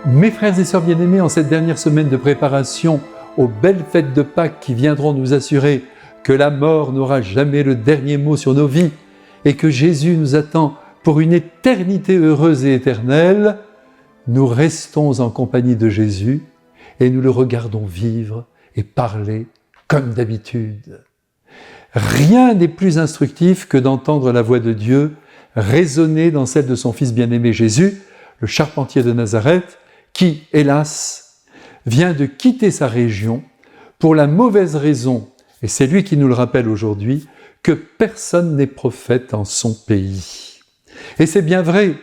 Mes frères et sœurs bien-aimés, en cette dernière semaine de préparation aux belles fêtes de Pâques qui viendront nous assurer que la mort n'aura jamais le dernier mot sur nos vies et que Jésus nous attend pour une éternité heureuse et éternelle, nous restons en compagnie de Jésus et nous le regardons vivre et parler comme d'habitude. Rien n'est plus instructif que d'entendre la voix de Dieu résonner dans celle de son Fils bien-aimé Jésus, le charpentier de Nazareth, qui, hélas, vient de quitter sa région pour la mauvaise raison, et c'est lui qui nous le rappelle aujourd'hui, que personne n'est prophète en son pays. Et c'est bien vrai.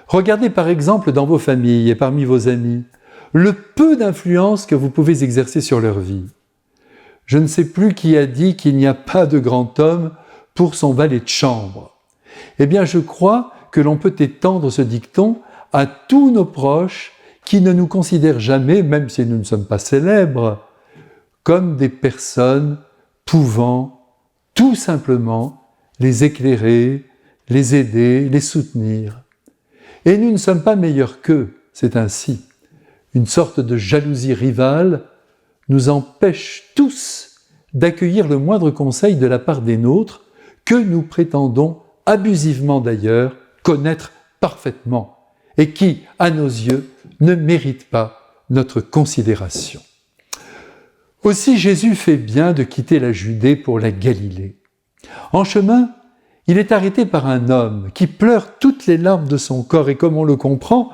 Regardez par exemple dans vos familles et parmi vos amis, le peu d'influence que vous pouvez exercer sur leur vie. Je ne sais plus qui a dit qu'il n'y a pas de grand homme pour son valet de chambre. Eh bien, je crois que l'on peut étendre ce dicton à tous nos proches qui ne nous considèrent jamais, même si nous ne sommes pas célèbres, comme des personnes pouvant tout simplement les éclairer, les aider, les soutenir. Et nous ne sommes pas meilleurs qu'eux, c'est ainsi. Une sorte de jalousie rivale nous empêche tous d'accueillir le moindre conseil de la part des nôtres que nous prétendons, abusivement d'ailleurs, connaître parfaitement et qui, à nos yeux, ne méritent pas notre considération. Aussi Jésus fait bien de quitter la Judée pour la Galilée. En chemin, il est arrêté par un homme qui pleure toutes les larmes de son corps et comme on le comprend,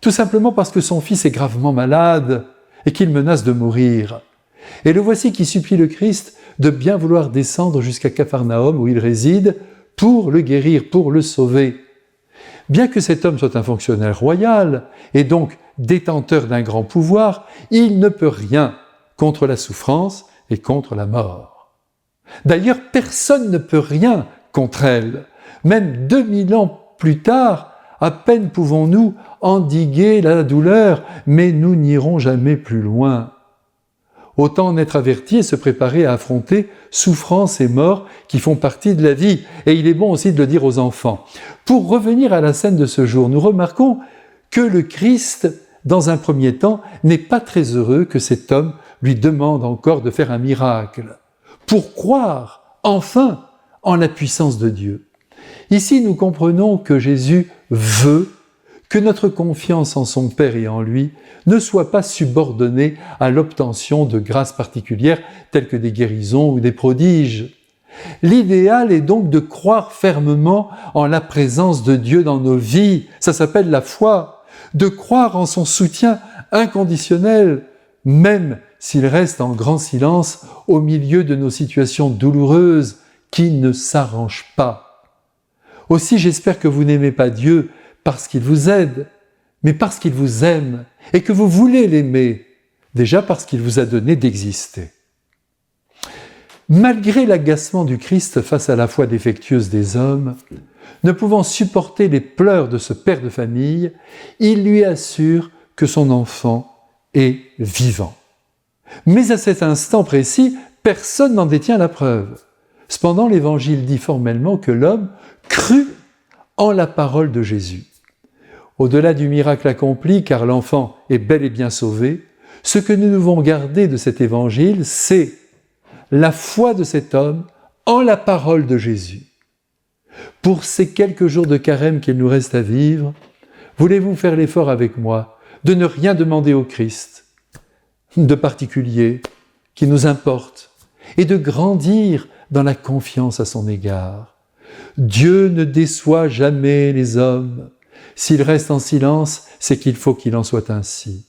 tout simplement parce que son fils est gravement malade et qu'il menace de mourir. Et le voici qui supplie le Christ de bien vouloir descendre jusqu'à Capharnaüm où il réside pour le guérir, pour le sauver. Bien que cet homme soit un fonctionnaire royal et donc détenteur d'un grand pouvoir, il ne peut rien contre la souffrance et contre la mort. D'ailleurs, personne ne peut rien contre elle. Même 2000 ans plus tard, à peine pouvons-nous endiguer la douleur, mais nous n'irons jamais plus loin. Autant en être averti et se préparer à affronter souffrance et mort qui font partie de la vie. Et il est bon aussi de le dire aux enfants. Pour revenir à la scène de ce jour, nous remarquons que le Christ, dans un premier temps, n'est pas très heureux que cet homme lui demande encore de faire un miracle, pour croire enfin en la puissance de Dieu. Ici, nous comprenons que Jésus veut que notre confiance en son Père et en lui ne soit pas subordonnée à l'obtention de grâces particulières telles que des guérisons ou des prodiges. L'idéal est donc de croire fermement en la présence de Dieu dans nos vies, ça s'appelle la foi, de croire en son soutien inconditionnel, même s'il reste en grand silence au milieu de nos situations douloureuses qui ne s'arrangent pas. Aussi, j'espère que vous n'aimez pas Dieu parce qu'il vous aide, mais parce qu'il vous aime et que vous voulez l'aimer, déjà parce qu'il vous a donné d'exister. Malgré l'agacement du Christ face à la foi défectueuse des hommes, ne pouvant supporter les pleurs de ce père de famille, il lui assure que son enfant est vivant. Mais à cet instant précis, personne n'en détient la preuve. Cependant, l'Évangile dit formellement que l'homme crut en la parole de Jésus. Au-delà du miracle accompli, car l'enfant est bel et bien sauvé, ce que nous devons garder de cet Évangile, c'est la foi de cet homme en la parole de Jésus. Pour ces quelques jours de carême qu'il nous reste à vivre, voulez-vous faire l'effort avec moi de ne rien demander au Christ de particulier qui nous importe et de grandir dans la confiance à son égard. Dieu ne déçoit jamais les hommes. S'il reste en silence, c'est qu'il faut qu'il en soit ainsi.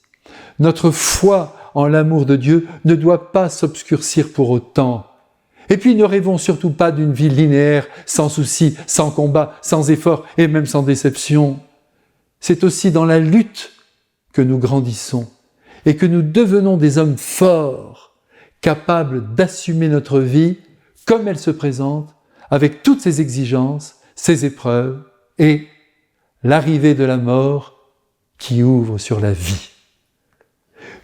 Notre foi en l'amour de Dieu ne doit pas s'obscurcir pour autant. Et puis ne rêvons surtout pas d'une vie linéaire, sans soucis, sans combat, sans effort et même sans déception. C'est aussi dans la lutte que nous grandissons et que nous devenons des hommes forts, capables d'assumer notre vie comme elle se présente, avec toutes ses exigences, ses épreuves et l'arrivée de la mort qui ouvre sur la vie.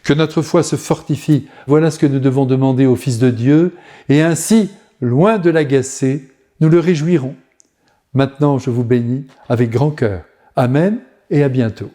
Que notre foi se fortifie, voilà ce que nous devons demander au Fils de Dieu, et ainsi, loin de l'agacer, nous le réjouirons. Maintenant, je vous bénis avec grand cœur. Amen et à bientôt.